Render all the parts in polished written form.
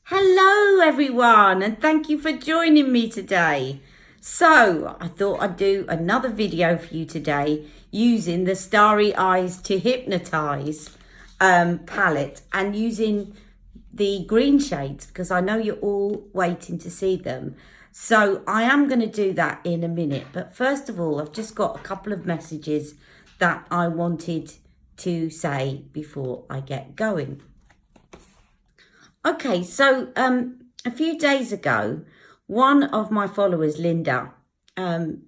Hello everyone, and thank you for joining me today. So I thought I'd do another video for you today using the Starry Eyes to Hypnotise palette and using the green shades because I know you're all waiting to see them. So I am going to do that in a minute, but first of all I've just got a couple of messages that I wanted to say before I get going. Okay, so a few days ago, one of my followers, Linda,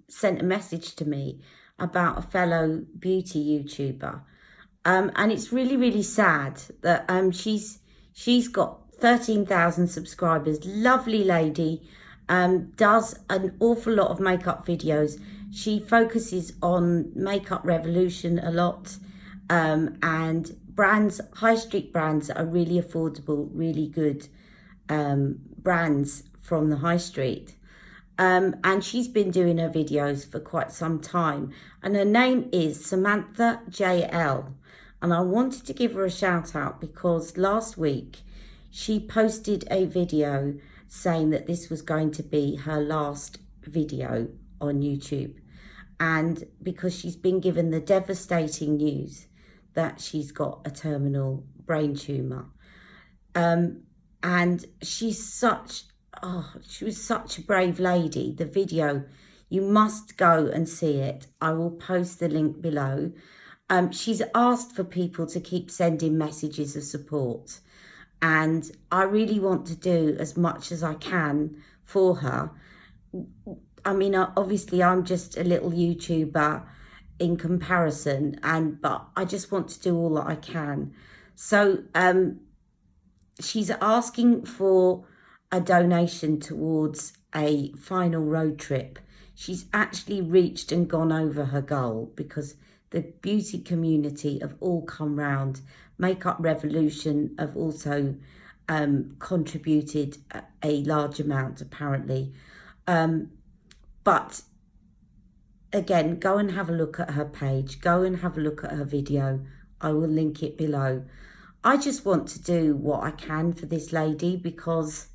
sent a message to me about a fellow beauty YouTuber. And it's really, really sad that she's got 13,000 subscribers, lovely lady, does an awful lot of makeup videos. She focuses on Makeup Revolution a lot, and brands, high street brands that are really affordable, really good brands from the high street. And she's been doing her videos for quite some time. And her name is Samantha Jaelle. And I wanted to give her a shout out because last week she posted a video saying that this was going to be her last video on YouTube. And because she's been given the devastating news that she's got a terminal brain tumour. And she was such a brave lady. The video, you must go and see it. I will post the link below. She's asked for people to keep sending messages of support. And I really want to do as much as I can for her. I mean, obviously I'm just a little YouTuber in comparison, but I just want to do all that I can. So she's asking for a donation towards a final road trip. She's actually reached and gone over her goal because the beauty community have all come round. Makeup Revolution have also contributed a large amount apparently. But again, go and have a look at her page. Go and have a look at her video. I will link it below. I just want to do what I can for this lady because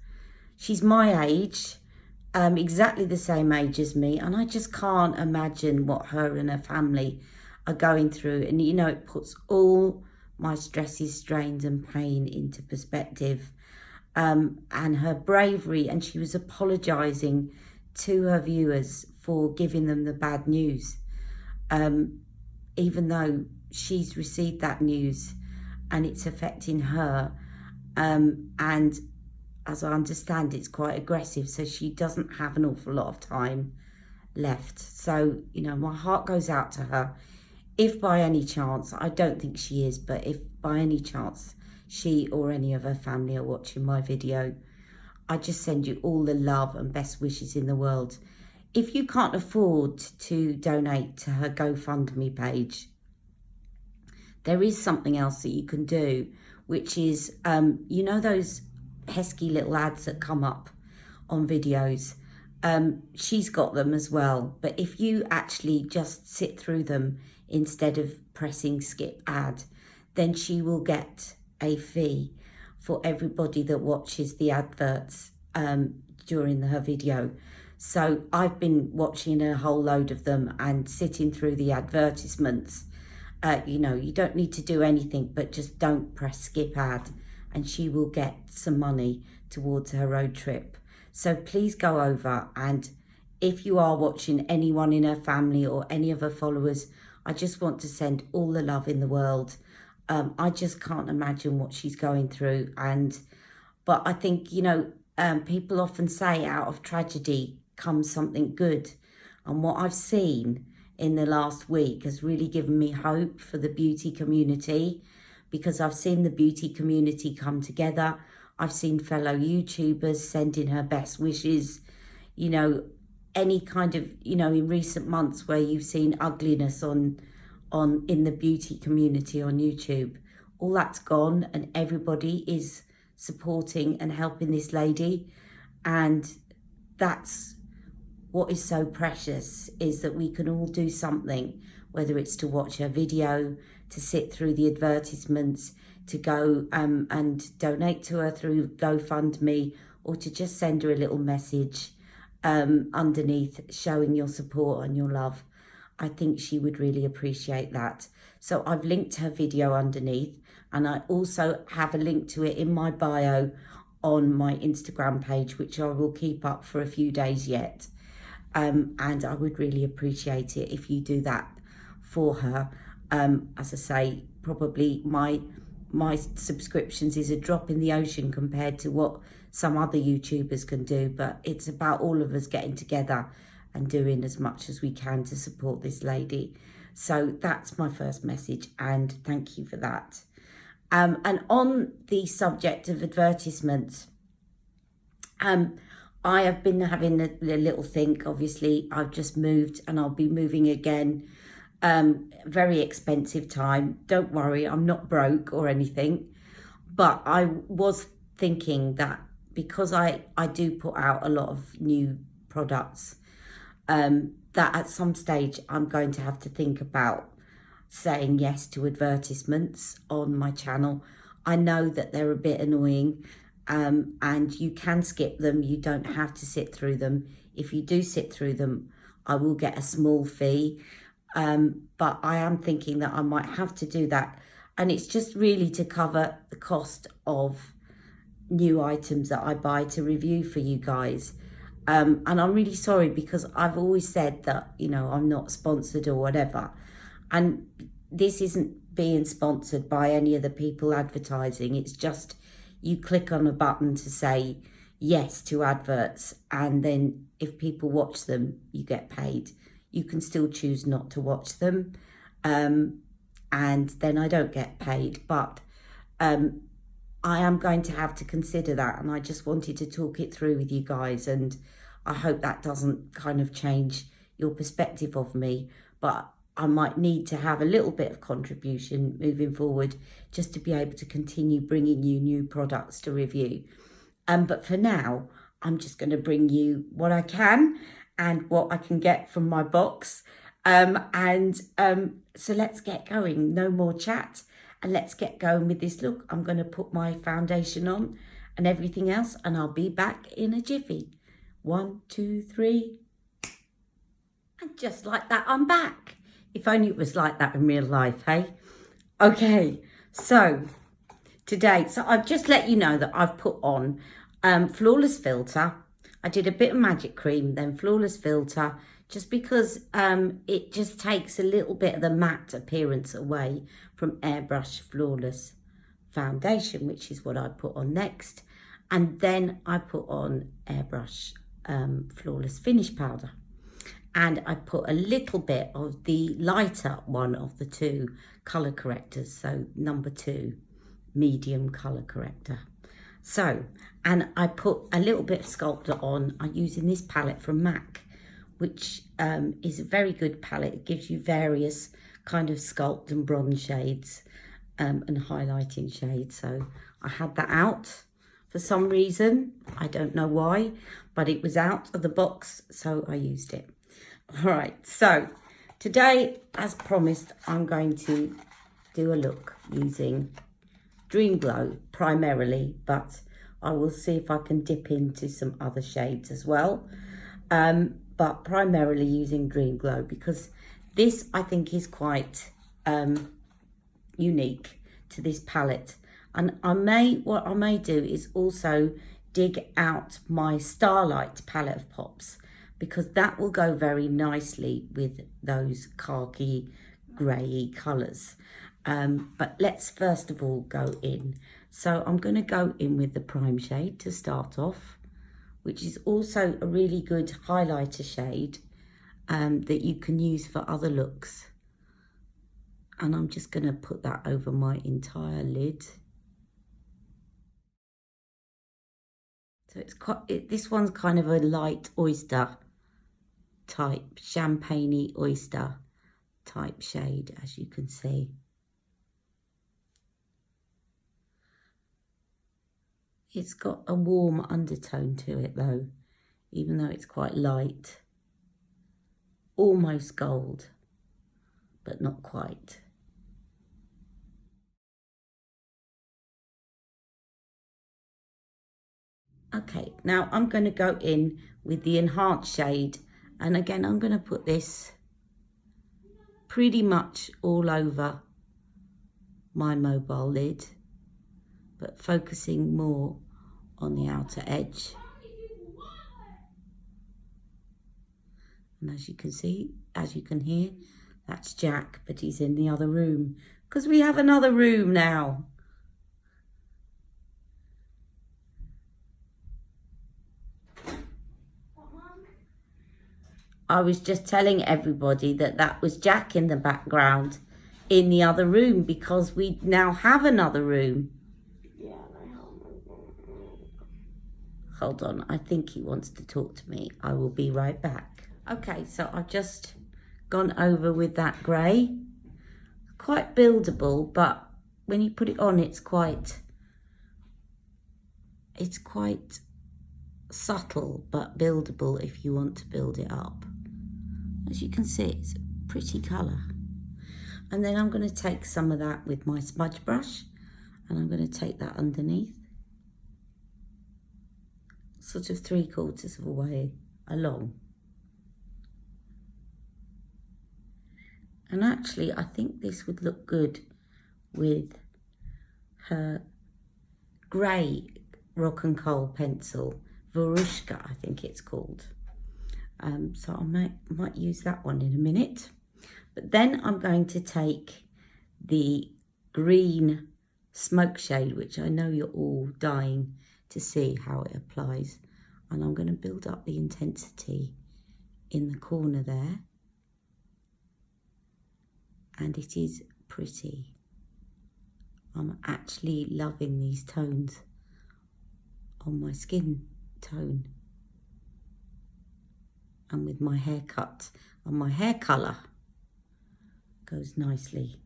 she's my age, exactly the same age as me. And I just can't imagine what her and her family are going through. And, you know, it puts all my stresses, strains and pain into perspective. And her bravery, and she was apologising to her viewers for giving them the bad news, even though she's received that news and it's affecting her, and as I understand it's quite aggressive, so she doesn't have an awful lot of time left. So, you know, my heart goes out to her. If by any chance, I don't think she is, but if by any chance she or any of her family are watching my video, I just send you all the love and best wishes in the world. If you can't afford to donate to her GoFundMe page, there is something else that you can do, which is, you know those pesky little ads that come up on videos? She's got them as well. But if you actually just sit through them instead of pressing skip ad, then she will get a fee for everybody that watches the adverts during her video. So I've been watching a whole load of them and sitting through the advertisements. You know, you don't need to do anything, but just don't press skip ad and she will get some money towards her road trip. So please go over, and if you are watching anyone in her family or any of her followers, I just want to send all the love in the world. I just can't imagine what she's going through. But I think, you know, people often say out of tragedy comes something good. And what I've seen in the last week has really given me hope for the beauty community, because I've seen the beauty community come together. I've seen fellow YouTubers sending her best wishes. You know, any kind of, you know, in recent months where you've seen ugliness in the beauty community on YouTube, all that's gone and everybody is supporting and helping this lady. And that's what is so precious, is that we can all do something, whether it's to watch her video, to sit through the advertisements, to go and donate to her through GoFundMe, or to just send her a little message underneath showing your support and your love. I think she would really appreciate that. So I've linked her video underneath, and I also have a link to it in my bio on my Instagram page, which I will keep up for a few days yet. And I would really appreciate it if you do that for her. As I say, probably my subscriptions is a drop in the ocean compared to what some other YouTubers can do, but it's about all of us getting together and doing as much as we can to support this lady. So that's my first message, and thank you for that. And on the subject of advertisements, I have been having a little think. Obviously, I've just moved and I'll be moving again. Very expensive time. Don't worry, I'm not broke or anything. But I was thinking that because I do put out a lot of new products, that at some stage I'm going to have to think about saying yes to advertisements on my channel. I know that they're a bit annoying, and you can skip them. You don't have to sit through them. If you do sit through them, I will get a small fee. But I am thinking that I might have to do that. And it's just really to cover the cost of new items that I buy to review for you guys. And I'm really sorry, because I've always said that, you know, I'm not sponsored or whatever. And this isn't being sponsored by any of the people advertising. It's just you click on a button to say yes to adverts, and then if people watch them, you get paid. You can still choose not to watch them, and then I don't get paid. But I am going to have to consider that, and I just wanted to talk it through with you guys, and I hope that doesn't kind of change your perspective of me. But I might need to have a little bit of contribution moving forward, just to be able to continue bringing you new products to review. But for now, I'm just going to bring you what I can and what I can get from my box. So let's get going. No more chat, and let's get going with this look. I'm going to put my foundation on and everything else, and I'll be back in a jiffy. 1, 2, 3. And just like that, I'm back. If only it was like that in real life, hey? Okay, so today, I've just let you know that I've put on Flawless Filter. I did a bit of magic cream, then Flawless Filter, just because it just takes a little bit of the matte appearance away from Airbrush Flawless Foundation, which is what I put on next. And then I put on Airbrush Flawless Finish Powder. And I put a little bit of the lighter one of the two colour correctors. So number 2, medium colour corrector. So, and I put a little bit of sculptor on. I'm using this palette from MAC, which is a very good palette. It gives you various kind of sculpt and bronze shades and highlighting shades. So I had that out for some reason. I don't know why, but it was out of the box, so I used it. All right, so today, as promised, I'm going to do a look using Dream Glow primarily, but I will see if I can dip into some other shades as well. But primarily using Dream Glow, because this I think is quite unique to this palette. And what I may do is also dig out my Starlight palette of pops, because that will go very nicely with those khaki grey colours. But let's first of all go in. So I'm going to go in with the prime shade to start off, which is also a really good highlighter shade that you can use for other looks. And I'm just going to put that over my entire lid. So it's quite, this one's kind of a light oyster type, champagne-y oyster type shade, as you can see. It's got a warm undertone to it though, even though it's quite light. Almost gold, but not quite. Okay, now I'm going to go in with the enhanced shade, and again I'm going to put this pretty much all over my mobile lid, but focusing more on the outer edge. And as you can see, as you can hear, that's Jack, but he's in the other room because we have another room now. I was just telling everybody that that was Jack in the background in the other room because we now have another room. Hold on, I think he wants to talk to me. I will be right back. Okay, so I've just gone over with that grey. Quite buildable, but when you put it on, it's quite subtle, but buildable if you want to build it up. As you can see, it's a pretty colour. And then I'm going to take some of that with my smudge brush, and I'm going to take that underneath, sort of 3/4 of a way along. And actually, I think this would look good with her grey rock and coal pencil, Varushka, I think it's called. So I might use that one in a minute. But then I'm going to take the green smoke shade, which I know you're all dying to see how it applies. And I'm going to build up the intensity in the corner there. And it is pretty. I'm actually loving these tones on my skin tone. And with my haircut and my hair colour goes nicely.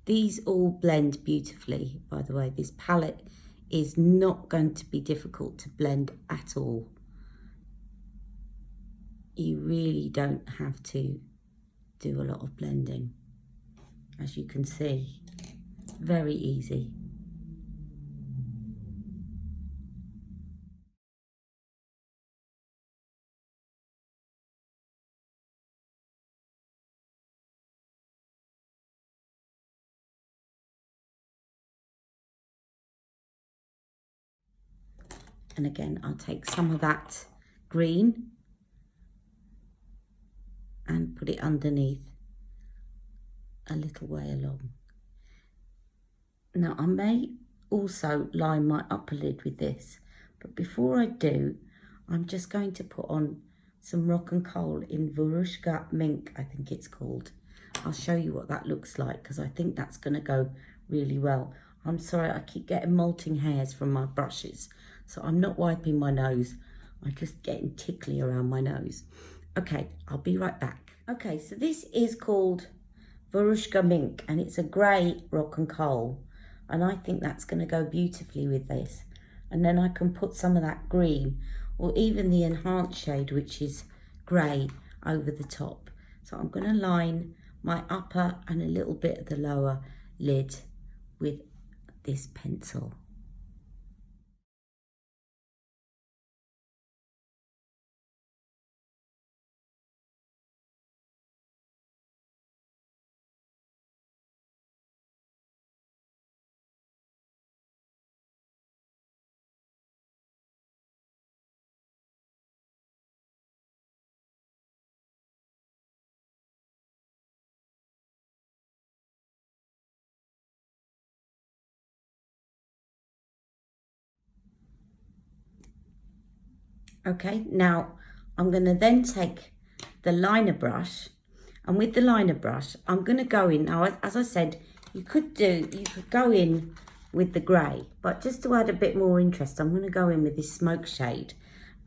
These all blend beautifully, by the way. This palette is not going to be difficult to blend at all. You really don't have to do a lot of blending. As you can see, very easy. And again, I'll take some of that green and put it underneath a little way along. Now I may also line my upper lid with this, but before I do, I'm just going to put on some rock and coal in Varushka Mink, I think it's called. I'll show you what that looks like because I think that's going to go really well. I'm sorry, I keep getting molting hairs from my brushes, so I'm not wiping my nose. I'm just getting tickly around my nose. Okay, I'll be right back. Okay, so this is called Varushka Mink and it's a grey rock and coal. And I think that's going to go beautifully with this. And then I can put some of that green or even the enhanced shade, which is grey, over the top. So I'm going to line my upper and a little bit of the lower lid with this pencil. Okay, now I'm going to then take the liner brush, and with the liner brush I'm going to go in. Now, as I said, you could go in with the grey, but just to add a bit more interest, I'm going to go in with this smoke shade.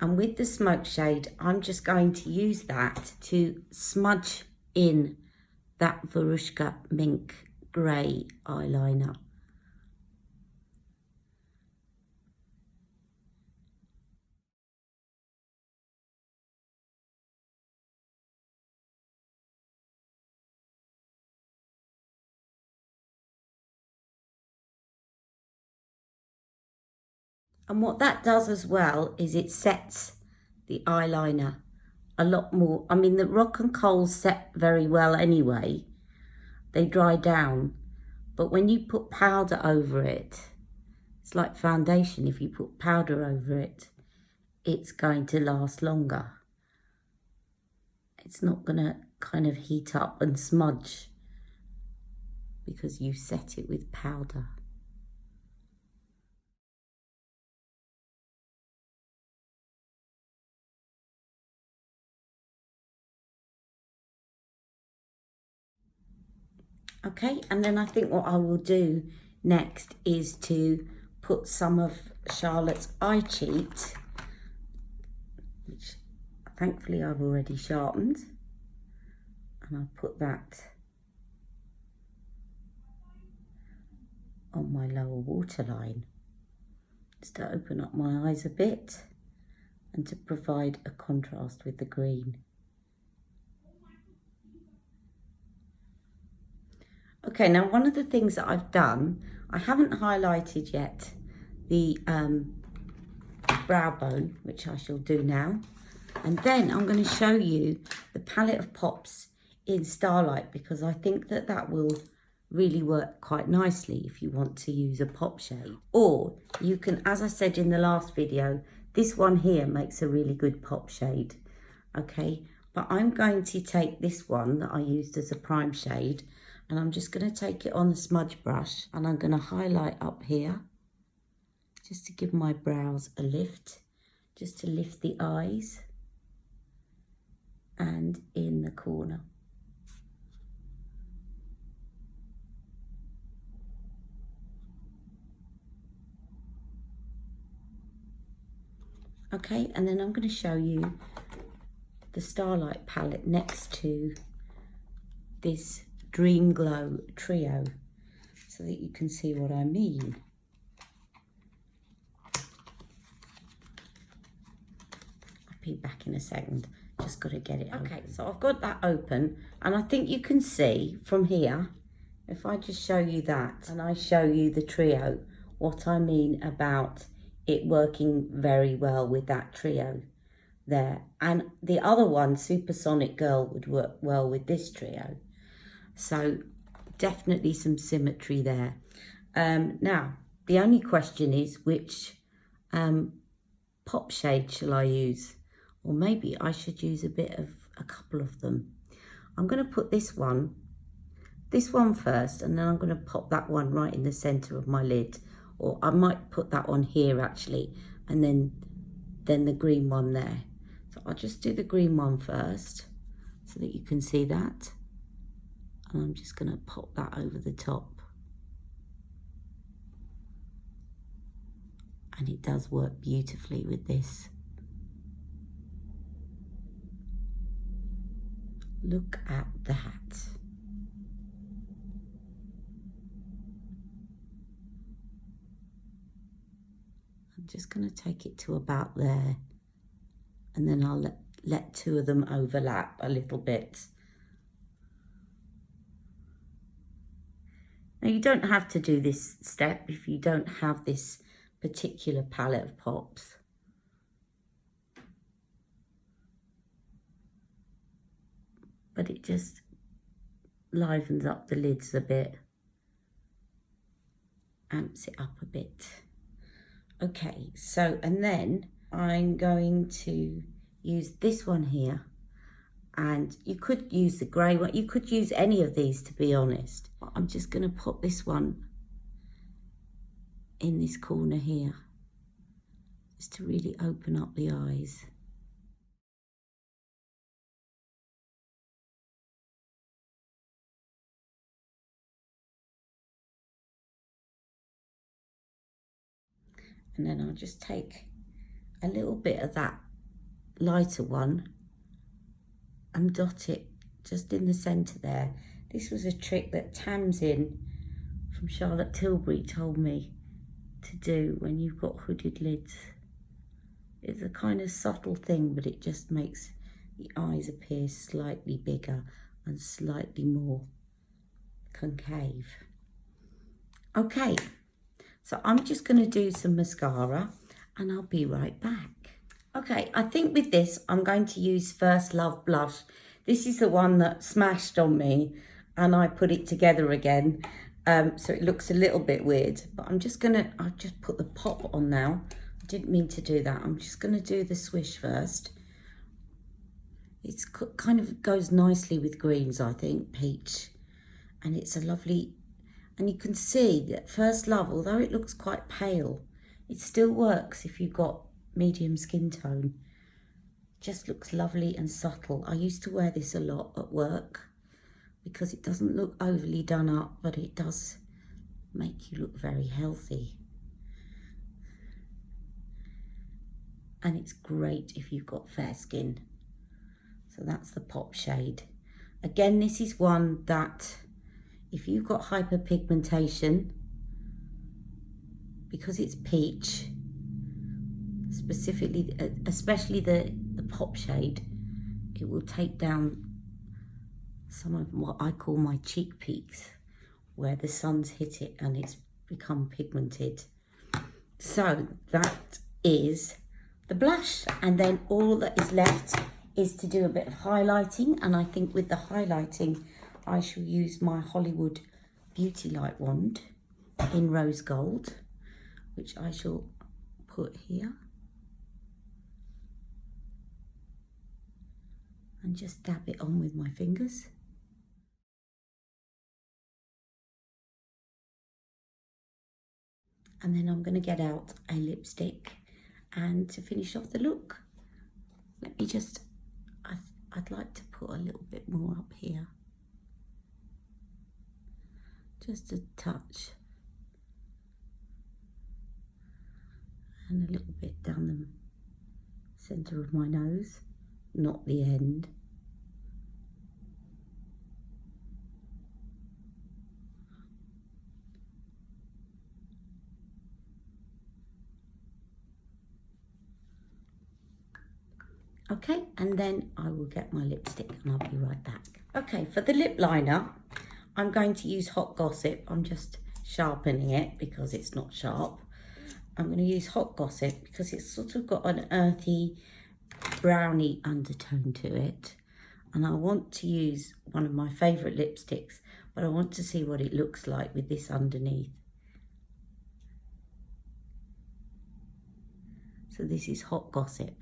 And with the smoke shade, I'm just going to use that to smudge in that Varushka Mink grey eyeliner. And what that does as well is it sets the eyeliner a lot more. I mean, the Rock and Coals set very well anyway. They dry down. But when you put powder over it, it's like foundation. If you put powder over it, it's going to last longer. It's not going to kind of heat up and smudge because you set it with powder. Okay, and then I think what I will do next is to put some of Charlotte's eye cheat, which thankfully I've already sharpened, and I'll put that on my lower waterline just to open up my eyes a bit and to provide a contrast with the green. Okay, now one of the things that I've done, I haven't highlighted yet the brow bone, which I shall do now. And then I'm going to show you the palette of pops in Starlight, because I think that that will really work quite nicely if you want to use a pop shade. Or you can, as I said in the last video, this one here makes a really good pop shade. Okay, but I'm going to take this one that I used as a prime shade, and I'm just going to take it on the smudge brush, and I'm going to highlight up here just to give my brows a lift, just to lift the eyes and in the corner. Okay, and then I'm going to show you the Starlight palette next to this Dream Glow trio so that you can see what I mean. I'll be back in a second, just got to get it open. Okay, so I've got that open, and I think you can see from here, if I just show you that and I show you the trio, what I mean about it working very well with that trio there. And the other one, Supersonic Girl, would work well with this trio. So definitely some symmetry there. Now, the only question is which pop shade shall I use? Or maybe I should use a couple of them. I'm going to put this one first, and then I'm going to pop that one right in the center of my lid. Or I might put that one here actually, and then the green one there. So I'll just do the green one first so that you can see that. And I'm just going to pop that over the top. And it does work beautifully with this. Look at that. I'm just going to take it to about there, and then I'll let two of them overlap a little bit. Now, you don't have to do this step if you don't have this particular palette of pops. But it just livens up the lids a bit, amps it up a bit. Okay, so, and then I'm going to use this one here, and you could use the grey one, you could use any of these, to be honest. I'm just going to put this one in this corner here, just to really open up the eyes. And then I'll just take a little bit of that lighter one and dot it just in the centre there. This was a trick that Tamsin from Charlotte Tilbury told me to do when you've got hooded lids. It's a kind of subtle thing, but it just makes the eyes appear slightly bigger and slightly more concave. Okay, so I'm just going to do some mascara, and I'll be right back. Okay, I think with this, I'm going to use First Love Blush. This is the one that smashed on me and I put it together again. So it looks a little bit weird, but I've just put the pop on now. I didn't mean to do that. I'm just gonna do the swish first. It's kind of goes nicely with greens, I think, peach. And it's a lovely, and you can see that First Love, although it looks quite pale, it still works if you've got medium skin tone. Just looks lovely and subtle. I used to wear this a lot at work because it doesn't look overly done up, but it does make you look very healthy. And it's great if you've got fair skin. So that's the pop shade. Again, this is one that if you've got hyperpigmentation, because it's peach, specifically, especially the pop shade, it will take down some of what I call my cheek peaks, where the sun's hit it and it's become pigmented. So that is the blush, and then all that is left is to do a bit of highlighting, and I think with the highlighting I shall use my Hollywood Beauty Light wand in rose gold, which I shall put here and just dab it on with my fingers. And then I'm going to get out a lipstick, and to finish off the look, let me just, I'd like to put a little bit more up here. Just a touch. And a little bit down the centre of my nose, not the end. Okay, and then I will get my lipstick and I'll be right back. Okay, for the lip liner, I'm going to use Hot Gossip. I'm just sharpening it because it's not sharp. I'm going to use Hot Gossip because it's sort of got an earthy, browny undertone to it. And I want to use one of my favourite lipsticks, but I want to see what it looks like with this underneath. So this is Hot Gossip.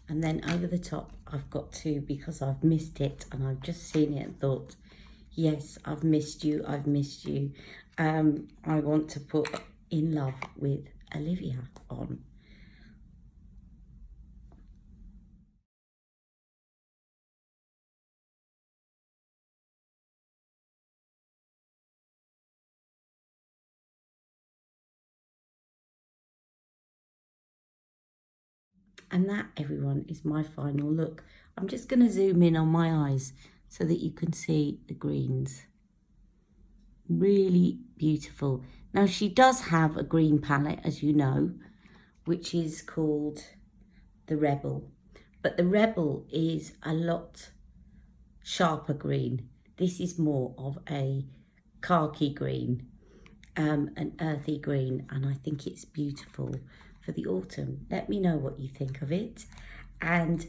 And then over the top, I've got to, because I've missed it and I've just seen it and thought, yes, I've missed you, I've missed you. I want to put In Love with Olivia on. And that, everyone, is my final look. I'm just going to zoom in on my eyes so that you can see the greens. Really beautiful. Now, she does have a green palette, as you know, which is called the Rebel. But the Rebel is a lot sharper green. This is more of a khaki green, an earthy green, and I think it's beautiful for the autumn. Let me know what you think of it. And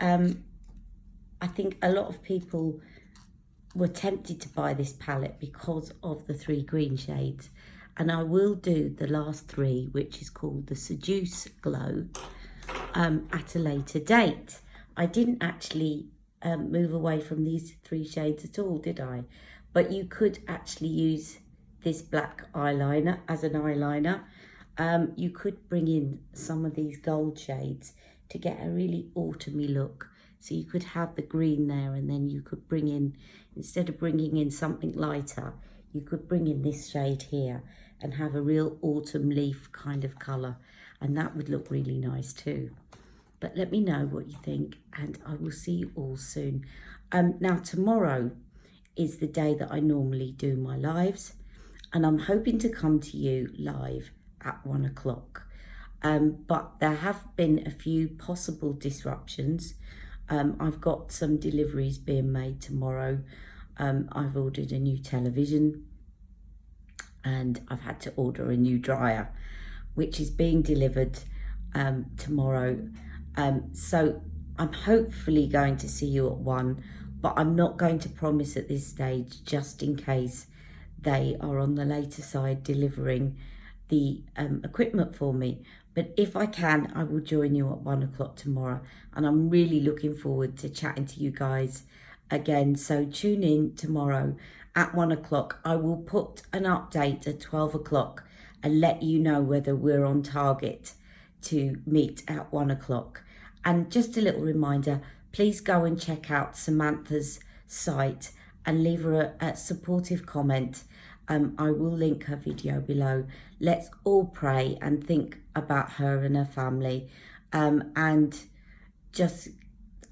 I think a lot of people were tempted to buy this palette because of the 3 green shades, and I will do the last 3, which is called the Seduce Glow, at a later date. I didn't actually move away from these 3 shades at all, did I? But you could actually use this black eyeliner as an eyeliner. You could bring in some of these gold shades to get a really autumny look. So you could have the green there, and then you could bring in, instead of bringing in something lighter, you could bring in this shade here and have a real autumn leaf kind of colour, and that would look really nice too. But let me know what you think, and I will see you all soon. Now, tomorrow is the day that I normally do my lives, and I'm hoping to come to you live at 1 o'clock. But there have been a few possible disruptions. I've got some deliveries being made tomorrow. I've ordered a new television, and I've had to order a new dryer, which is being delivered tomorrow. So I'm hopefully going to see you at 1, but I'm not going to promise at this stage, just in case they are on the later side delivering the equipment for me. But if I can, I will join you at 1 o'clock tomorrow, and I'm really looking forward to chatting to you guys again. So tune in tomorrow at 1 o'clock. I will put an update at 12 o'clock and let you know whether we're on target to meet at 1 o'clock. And just a little reminder, please go and check out Samantha's site and leave her a supportive comment. I will link her video below. Let's all pray and think about her and her family, and just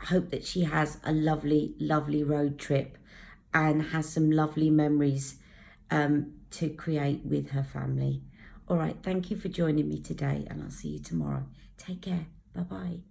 hope that she has a lovely, lovely road trip and has some lovely memories to create with her family. All right, thank you for joining me today, and I'll see you tomorrow. Take care. Bye-bye.